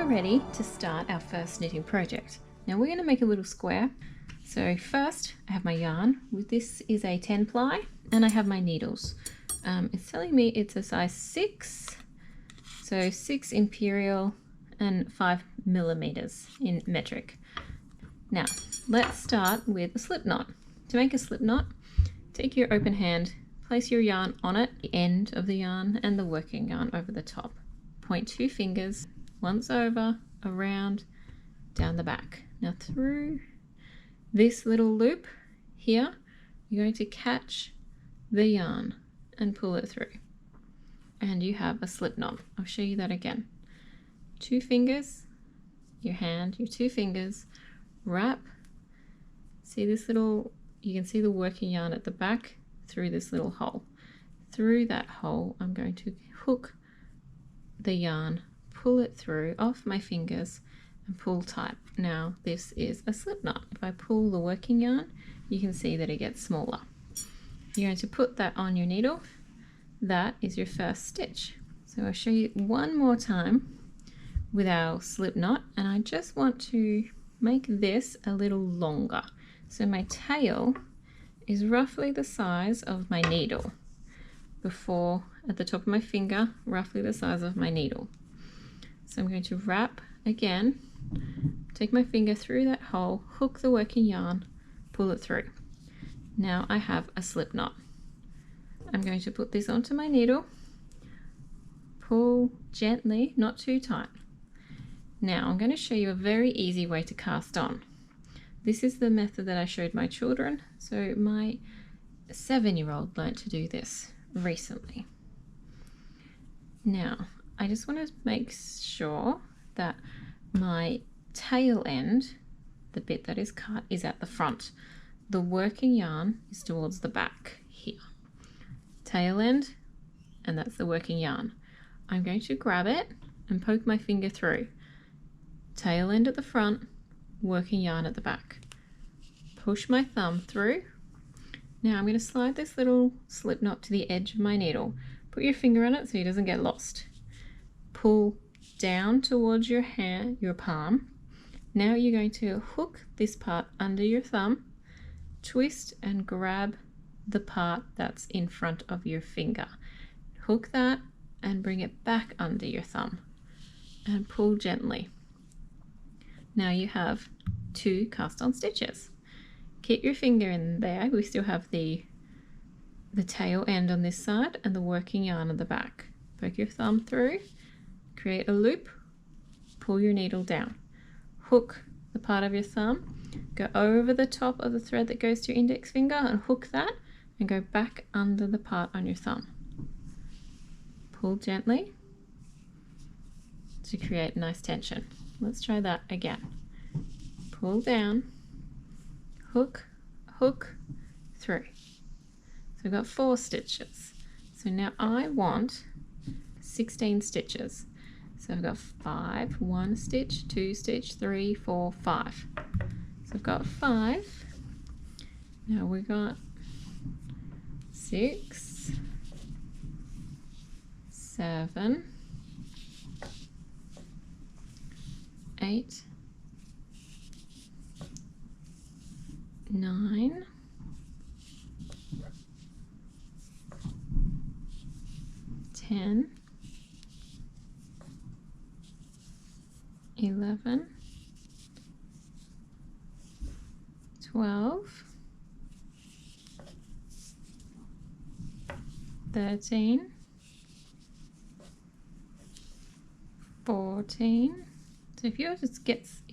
are ready to start our first knitting project. Now we're going to make a little square. So first I have my yarn. This is a 10 ply and I have my needles. It's telling me it's a size 6, so 6 imperial and 5 millimeters in metric. Now let's start with a slip knot. To make a slip knot, take your open hand, place your yarn on it, the end of the yarn and the working yarn over the top. Point 2 fingers once over, around, down the back. Now through this little loop here, you're going to catch the yarn and pull it through. And you have a slip knot. I'll show you that again. 2 fingers, your hand, your 2 fingers, wrap. See this little, you can see the working yarn at the back through this little hole. Through that hole, I'm going to hook the yarn, pull it through off my fingers and pull tight. Now this is a slip knot. If I pull the working yarn, you can see that it gets smaller. You're going to put that on your needle. That is your first stitch. So I'll show you one more time with our slip knot, and I just want to make this a little longer. So my tail is roughly the size of my needle. Before, at the top of my finger, roughly the size of my needle. So I'm going to wrap again, take my finger through that hole, hook the working yarn, pull it through. Now I have a slip knot. I'm going to put this onto my needle, pull gently, not too tight. Now I'm going to show you a very easy way to cast on. This is the method that I showed my children. So my 7-year-old learned to do this recently. Now I just want to make sure that my tail end, the bit that is cut, is at the front. The working yarn is towards the back here. Tail end, and that's the working yarn. I'm going to grab it and poke my finger through. Tail end at the front, working yarn at the back. Push my thumb through. Now I'm going to slide this little slip knot to the edge of my needle. Put your finger on it so it doesn't get lost. Pull down towards your hand, your palm. Now you're going to hook this part under your thumb, twist and grab the part that's in front of your finger. Hook that and bring it back under your thumb and pull gently. Now you have 2 cast on stitches. Keep your finger in there. We still have the tail end on this side and the working yarn on the back. Poke your thumb through, create a loop, pull your needle down. Hook the part of your thumb, go over the top of the thread that goes to your index finger and hook that and go back under the part on your thumb. Pull gently to create a nice tension. Let's try that again. Pull down, hook, hook, through. So we've got 4 stitches. So now I want 16 stitches. So I've got 5, 1 stitch, 2 stitch, 3, 4, 5. So I've got 5. Now we got 6, 7, 8, 9, 10, 11, 12, 13, 14. So if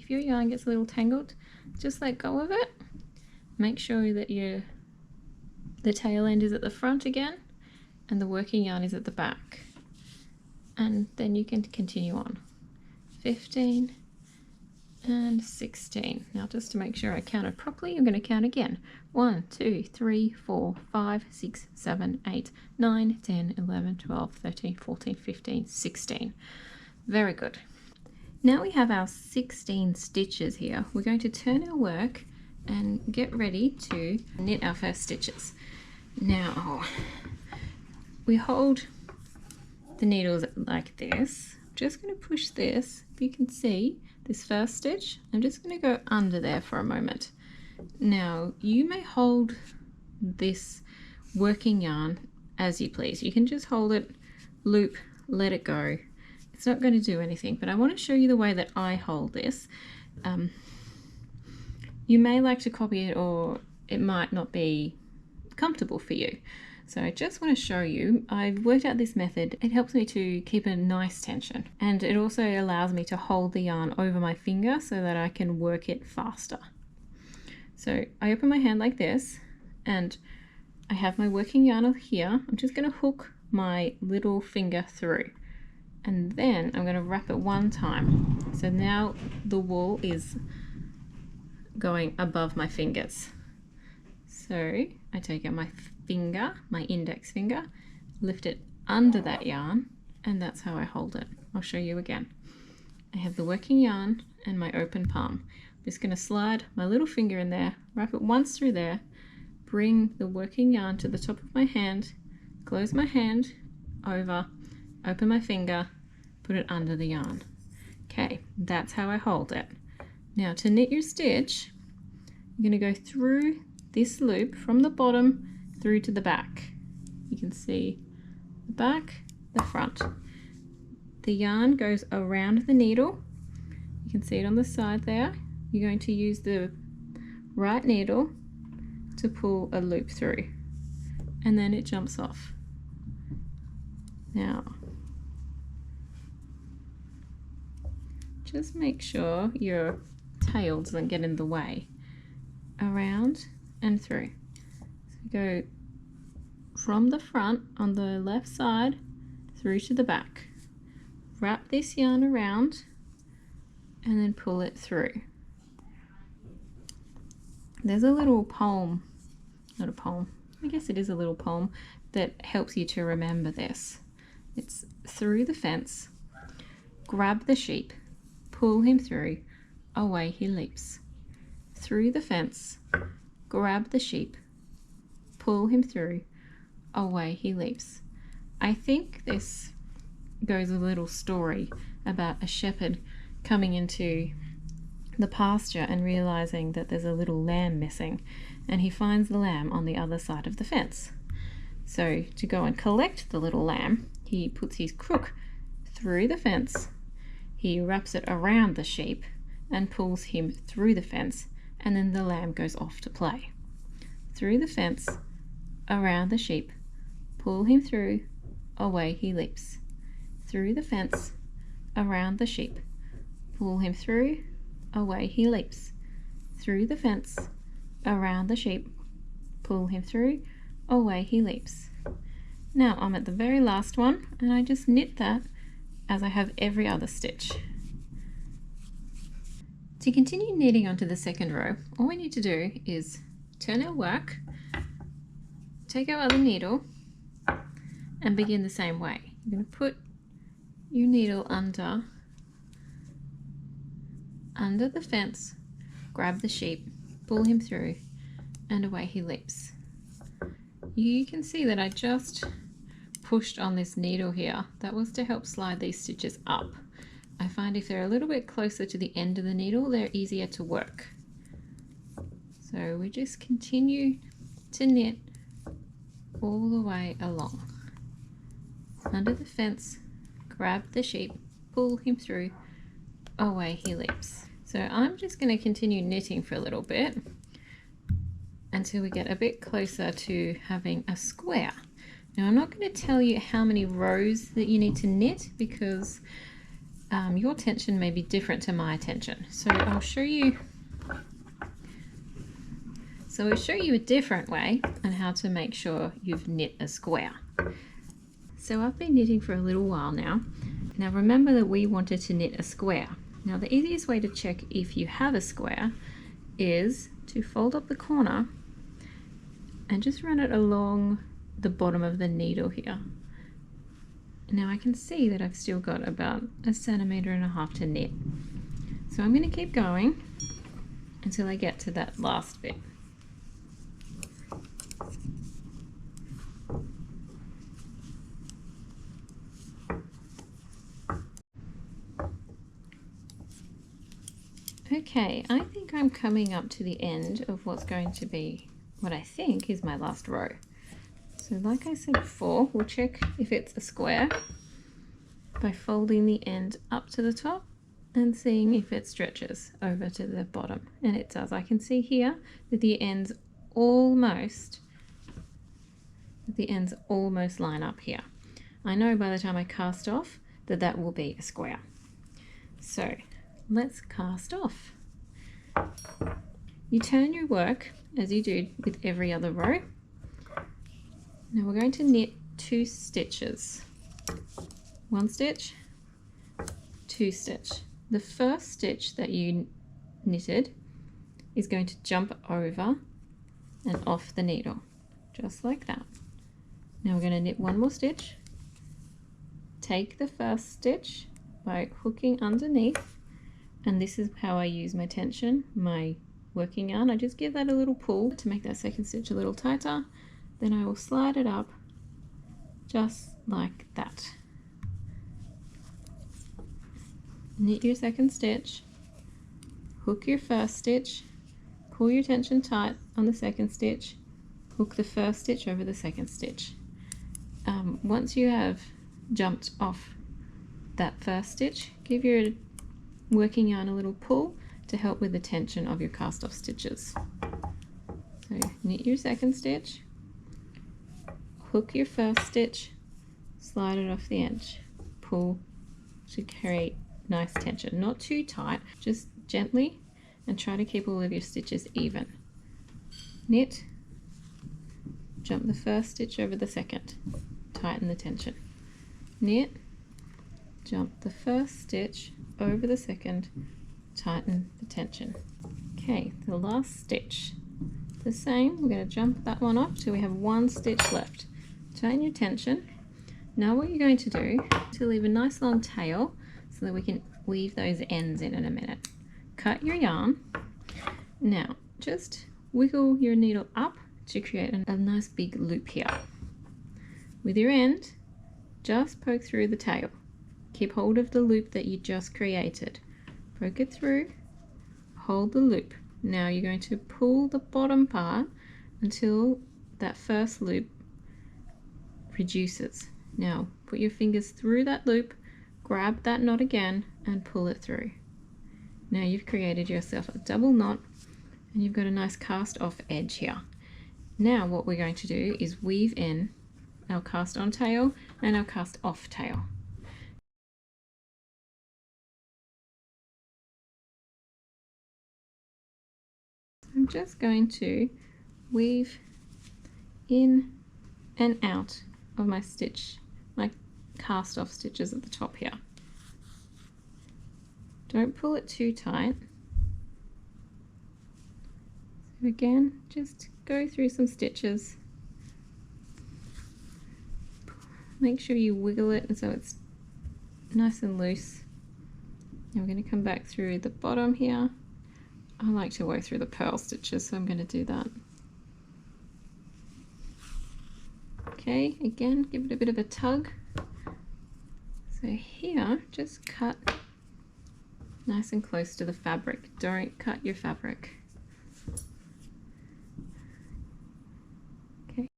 your yarn gets a little tangled, just let go of it. Make sure that the tail end is at the front again and the working yarn is at the back. And then you can continue on. 15 and 16. Now just to make sure I counted properly, I'm going to count again. 1, 2, 3, 4, 5, 6, 7, 8, 9, 10, 11, 12, 13, 14, 15, 16. Very good. Now we have our 16 stitches here. We're going to turn our work and get ready to knit our first stitches. Now we hold the needles like this just going to push this, if you can see this first stitch, I'm just going to go under there for a moment. Now you may hold this working yarn as you please. You can just hold it, loop, let it go. It's not going to do anything, but I want to show you the way that I hold this. You may like to copy it, or it might not be comfortable for you. So I just want to show you, I've worked out this method. It helps me to keep a nice tension, and it also allows me to hold the yarn over my finger so that I can work it faster. So I open my hand like this, and I have my working yarn here. I'm just going to hook my little finger through, and then I'm going to wrap it one time. So now the wool is going above my fingers. So I take out my finger, my index finger, lift it under that yarn, and that's how I hold it. I'll show you again. I have the working yarn and my open palm. I'm just going to slide my little finger in there, wrap it once through there, bring the working yarn to the top of my hand, close my hand over, open my finger, put it under the yarn. Okay, that's how I hold it. Now to knit your stitch, you're going to go through this loop from the bottom through to the back. You can see the back, the front. The yarn goes around the needle. You can see it on the side there. You're going to use the right needle to pull a loop through, and then it jumps off. Now, just make sure your tail doesn't get in the way. Around and through. So go from the front on the left side through to the back. Wrap this yarn around and then pull it through. There's a little poem, not a poem, I guess it is a little poem that helps you to remember this. It's through the fence, grab the sheep, pull him through, away he leaps. Through the fence, grab the sheep, pull him through, away he leaps. I think this goes a little story about a shepherd coming into the pasture and realizing that there's a little lamb missing, and he finds the lamb on the other side of the fence. So to go and collect the little lamb, he puts his crook through the fence, he wraps it around the sheep and pulls him through the fence, and then the lamb goes off to play. Through the fence, around the sheep, pull him through, away he leaps. Through the fence, around the sheep, pull him through, away he leaps. Through the fence, around the sheep, pull him through, away he leaps. Now I'm at the very last one, and I just knit that as I have every other stitch. To continue knitting onto the second row, all we need to do is turn our work, take our other needle, and begin the same way. You're going to put your needle under the fence, grab the sheep, pull him through, and away he leaps. You can see that I just pushed on this needle here. That was to help slide these stitches up. I find if they're a little bit closer to the end of the needle, they're easier to work. So we just continue to knit all the way along. Under the fence, grab the sheep, pull him through, away he leaps. So I'm just going to continue knitting for a little bit until we get a bit closer to having a square. Now I'm not going to tell you how many rows that you need to knit, because your tension may be different to my tension. So I'll show you a different way on how to make sure you've knit a square. So I've been knitting for a little while now. Now remember that we wanted to knit a square. Now the easiest way to check if you have a square is to fold up the corner and just run it along the bottom of the needle here. Now I can see that I've still got about 1.5 centimeters to knit. So I'm going to keep going until I get to that last bit. Okay, I think I'm coming up to the end of what's going to be what I think is my last row. So like I said before, we'll check if it's a square by folding the end up to the top and seeing if it stretches over to the bottom. And it does. I can see here that the ends almost line up here. I know by the time I cast off that that will be a square. So let's cast off. You turn your work as you do with every other row. Now we're going to knit 2 stitches. 1 stitch, 2 stitch. The first stitch that you knitted is going to jump over and off the needle, just like that. Now we're going to knit 1 more stitch. Take the first stitch by hooking underneath, and this is how I use my tension, my working yarn. I just give that a little pull to make that second stitch a little tighter. Then I will slide it up just like that. Knit your second stitch, hook your first stitch, pull your tension tight on the second stitch, hook the first stitch over the second stitch. Once you have jumped off that first stitch, give your working yarn a little pull to help with the tension of your cast off stitches. So knit your second stitch, hook your first stitch, slide it off the edge, pull to create nice tension. Not too tight, just gently, and try to keep all of your stitches even. Knit, jump the first stitch over the second, tighten the tension. Knit, jump the first stitch over the second, tighten the tension. Okay, the last stitch, the same. We're going to jump that one off till we have 1 stitch left. Tighten your tension. Now what you're going to do is to leave a nice long tail so that we can weave those ends in a minute. Cut your yarn. Now just wiggle your needle up to create a nice big loop here. With your end, just poke through the tail. Keep hold of the loop that you just created. Poke it through, hold the loop. Now you're going to pull the bottom part until that first loop reduces. Now put your fingers through that loop, grab that knot again and pull it through. Now you've created yourself a double knot and you've got a nice cast off edge here. Now what we're going to do is weave in our cast on tail and our cast off tail. I'm just going to weave in and out of my stitch, my cast off stitches at the top here. Don't pull it too tight. So again, just go through some stitches. Make sure you wiggle it so it's nice and loose. Now we're going to come back through the bottom here. I like to work through the purl stitches, so I'm going to do that. Okay, again, give it a bit of a tug. So here, just cut nice and close to the fabric. Don't cut your fabric. Okay.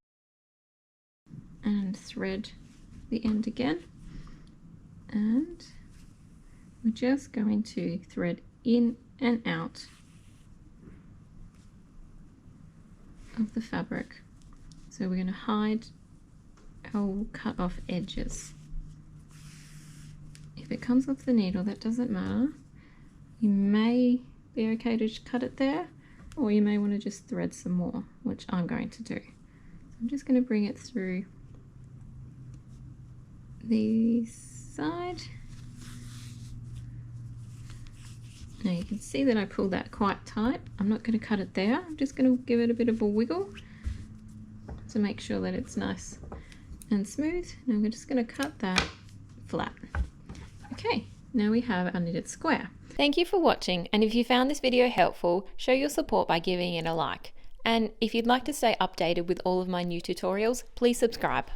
And thread the end again. And we're just going to thread in and out of the fabric. So we're going to hide our cut off edges. If it comes off the needle, that doesn't matter. You may be okay to cut it there, or you may want to just thread some more, which I'm going to do. So I'm just going to bring it through the side. Now you can see that I pulled that quite tight. I'm not going to cut it there. I'm just going to give it a bit of a wiggle to make sure that it's nice and smooth. Now we're just going to cut that flat. Okay, now we have our knitted square. Thank you for watching, and if you found this video helpful, show your support by giving it a like. And if you'd like to stay updated with all of my new tutorials, please subscribe.